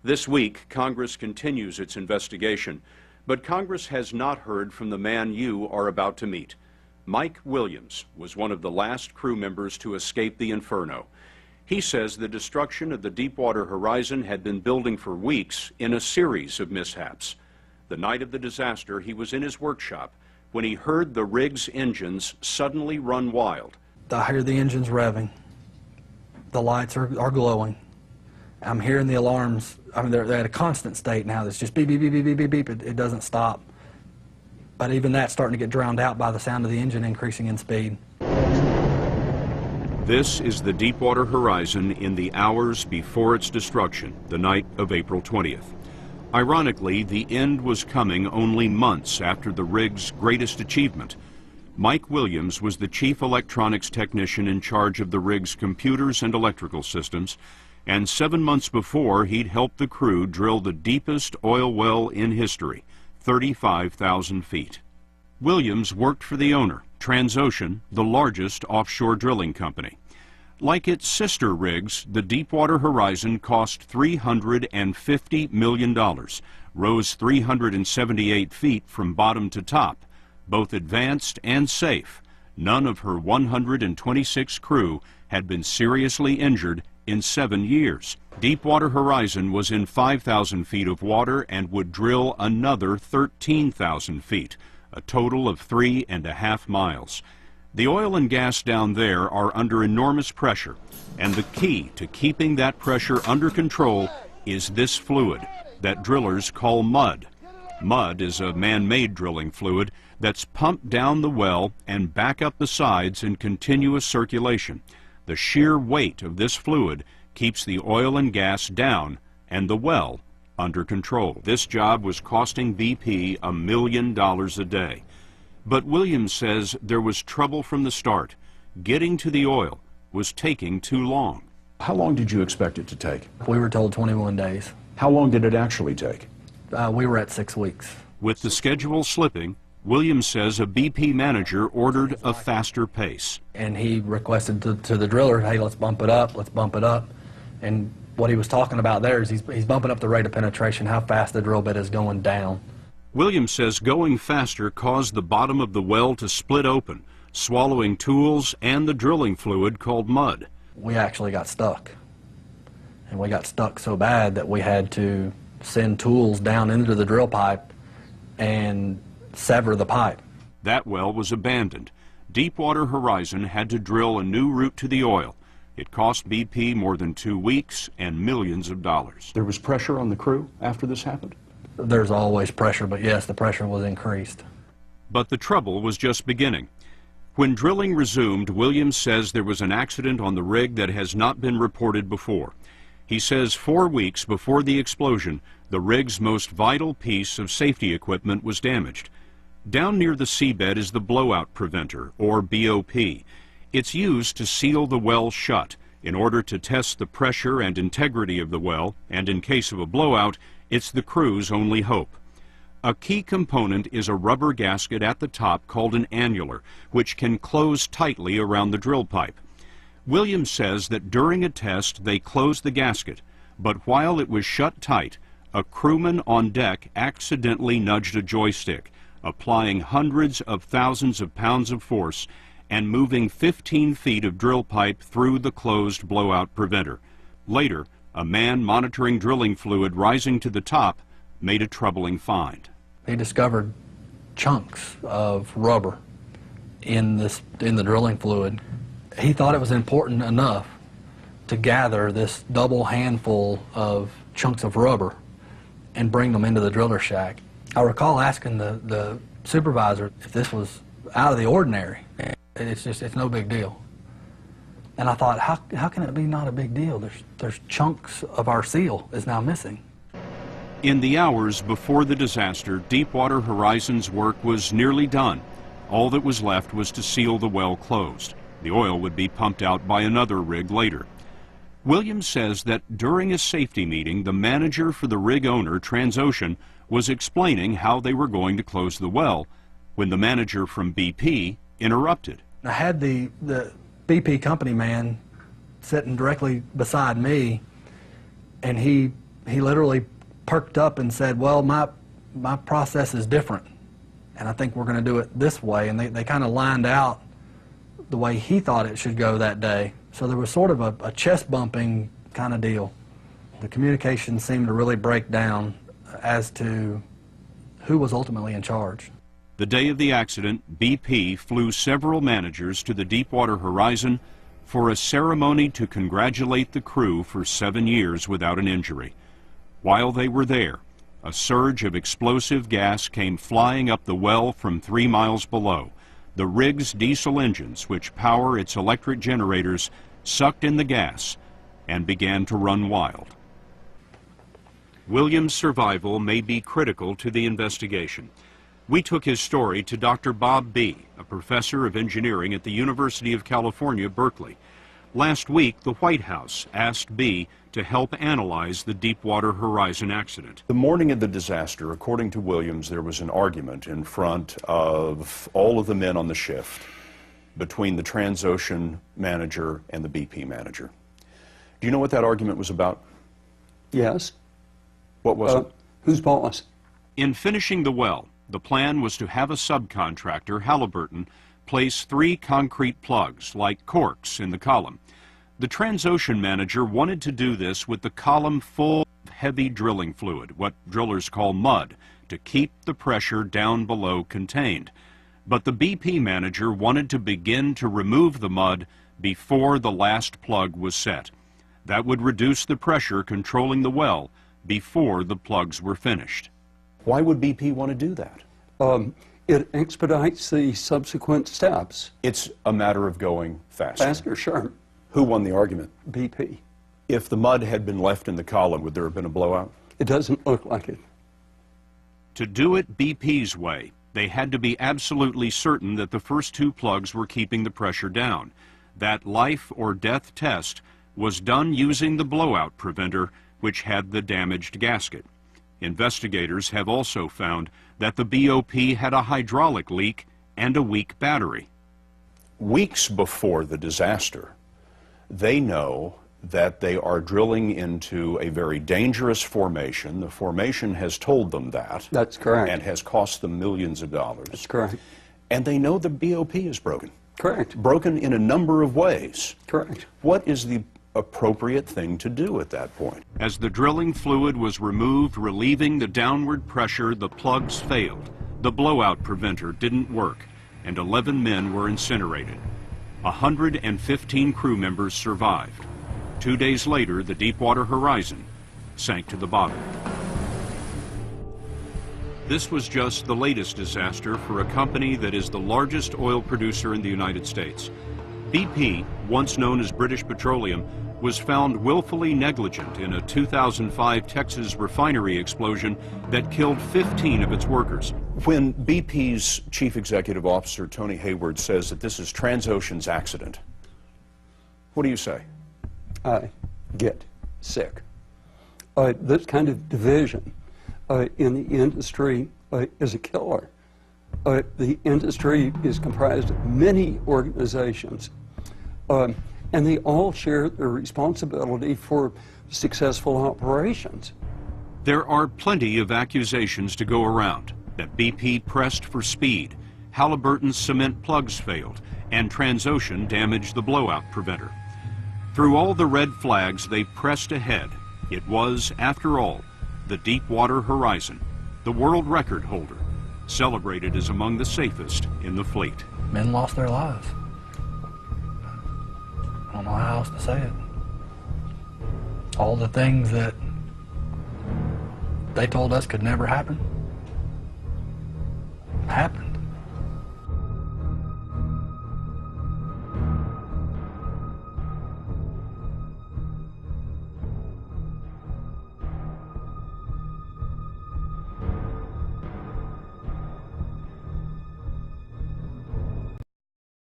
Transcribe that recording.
This week, Congress continues its investigation, but Congress has not heard from the man you are about to meet. Mike Williams was one of the last crew members to escape the inferno. He says the destruction of the Deepwater Horizon had been building for weeks in a series of mishaps. The night of the disaster, he was in his workshop when he heard the rig's engines suddenly run wild. I hear the engines revving. The lights are glowing. I'm hearing the alarms. I mean, they're at a constant state now. It's just beep, beep, beep, beep, beep, beep, beep. It doesn't stop. But even that's starting to get drowned out by the sound of the engine increasing in speed. This is the Deepwater Horizon in the hours before its destruction, the night of April 20th. Ironically, the end was coming only months after the rig's greatest achievement. Mike Williams was the chief electronics technician in charge of the rig's computers and electrical systems, and 7 months before, he'd helped the crew drill the deepest oil well in history, 35,000 feet. Williams worked for the owner, Transocean, the largest offshore drilling company. Like its sister rigs, the Deepwater Horizon cost $350 million, rose 378 feet from bottom to top, both advanced and safe. None of her 126 crew had been seriously injured in 7 years. Deepwater Horizon was in 5,000 feet of water and would drill another 13,000 feet, a total of 3.5 miles. The oil and gas down there are under enormous pressure, and the key to keeping that pressure under control is this fluid that drillers call mud. Mud is a man-made drilling fluid that's pumped down the well and back up the sides in continuous circulation. The sheer weight of this fluid keeps the oil and gas down and the well under control. This job was costing BP $1 million a day. But Williams says there was trouble from the start. Getting to the oil was taking too long. How long did you expect it to take? We were told 21 days. How long did it actually take? We were at 6 weeks. With the schedule slipping, Williams says a BP manager ordered a faster pace. And he requested to the driller, hey, let's bump it up, let's bump it up. And what he was talking about there is he's bumping up the rate of penetration, how fast the drill bit is going down. Williams says going faster caused the bottom of the well to split open, swallowing tools and the drilling fluid called mud. We actually got stuck. And we got stuck so bad that we had to send tools down into the drill pipe and sever the pipe. That well was abandoned. Deepwater Horizon had to drill a new route to the oil. It cost BP more than 2 weeks and millions of dollars. There was pressure on the crew after this happened? There's always pressure, but yes, the pressure was increased. But the trouble was just beginning. When drilling resumed, Williams says there was an accident on the rig that has not been reported before. He says 4 weeks before the explosion, the rig's most vital piece of safety equipment was damaged. Down near the seabed is the blowout preventer, or BOP. It's used to seal the well shut in order to test the pressure and integrity of the well, and in case of a blowout, it's the crew's only hope. A key component is a rubber gasket at the top called an annular, which can close tightly around the drill pipe. Williams says that during a test they closed the gasket, but while it was shut tight, a crewman on deck accidentally nudged a joystick, applying hundreds of thousands of pounds of force and moving 15 feet of drill pipe through the closed blowout preventer. Later, a man monitoring drilling fluid rising to the top made a troubling find. He discovered chunks of rubber in the drilling fluid. He thought it was important enough to gather this double handful of chunks of rubber and bring them into the driller shack. I recall asking the supervisor if this was out of the ordinary. It's no big deal. And I thought, how can it be not a big deal? There's chunks of our seal is now missing. In the hours before the disaster, Deepwater Horizon's work was nearly done. All that was left was to seal the well closed. The oil would be pumped out by another rig later. Williams says that during a safety meeting, the manager for the rig owner, Transocean, was explaining how they were going to close the well when the manager from BP interrupted. I had the BP company man sitting directly beside me, and he he literally perked up and said, well, my process is different, and I think we're going to do it this way. And they kind of lined out the way he thought it should go that day. So there was sort of a chest bumping kind of deal. The communication seemed to really break down as to who was ultimately in charge. The day of the accident, BP flew several managers to the Deepwater Horizon for a ceremony to congratulate the crew for 7 years without an injury. While they were there, a surge of explosive gas came flying up the well from 3 miles below. The rig's diesel engines, which power its electric generators, sucked in the gas and began to run wild. William's survival may be critical to the investigation. We took his story to Dr. Bob Bee, a professor of engineering at the University of California, Berkeley. Last week, the White House asked Bee to help analyze the Deepwater Horizon accident. The morning of the disaster, according to Williams, there was an argument in front of all of the men on the shift between the Transocean manager and the BP manager. Do you know what that argument was about? Yes. What was it? Who's boss? In finishing the well, the plan was to have a subcontractor, Halliburton, place 3 concrete plugs, like corks, in the column. The Transocean manager wanted to do this with the column full of heavy drilling fluid, what drillers call mud, to keep the pressure down below contained. But the BP manager wanted to begin to remove the mud before the last plug was set. That would reduce the pressure controlling the well before the plugs were finished. Why would BP want to do that? It expedites the subsequent steps. It's a matter of going faster. Faster, sure. Who won the argument? BP. If the mud had been left in the column, would there have been a blowout? It doesn't look like it. To do it BP's way, they had to be absolutely certain that the first 2 plugs were keeping the pressure down. That life or death test was done using the blowout preventer, which had the damaged gasket. Investigators have also found that the BOP had a hydraulic leak and a weak battery. Weeks before the disaster, they know that they are drilling into a very dangerous formation. The formation has told them that. That's correct. And has cost them millions of dollars. That's correct. And they know the BOP is broken. Correct. Broken in a number of ways. Correct. What is the appropriate thing to do at that point? As the drilling fluid was removed, relieving the downward pressure, the plugs failed. The blowout preventer didn't work, and 11 men were incinerated. 115 crew members survived. 2 days later, the Deepwater Horizon sank to the bottom. This was just the latest disaster for a company that is the largest oil producer in the United States. BP, once known as British Petroleum, was found willfully negligent in a 2005 Texas refinery explosion that killed 15 of its workers. When BP's chief executive officer, Tony Hayward, says that this is Transocean's accident, what do you say? I get sick. This kind of division in the industry is a killer. The industry is comprised of many organizations, and they all share the responsibility for successful operations. There are plenty of accusations to go around that BP pressed for speed, Halliburton's cement plugs failed, and Transocean damaged the blowout preventer. Through all the red flags, they pressed ahead. It was, after all, the Deepwater Horizon, the world record holder, celebrated as among the safest in the fleet. Men lost their lives. I don't know how else to say it. All the things that they told us could never happen, happened.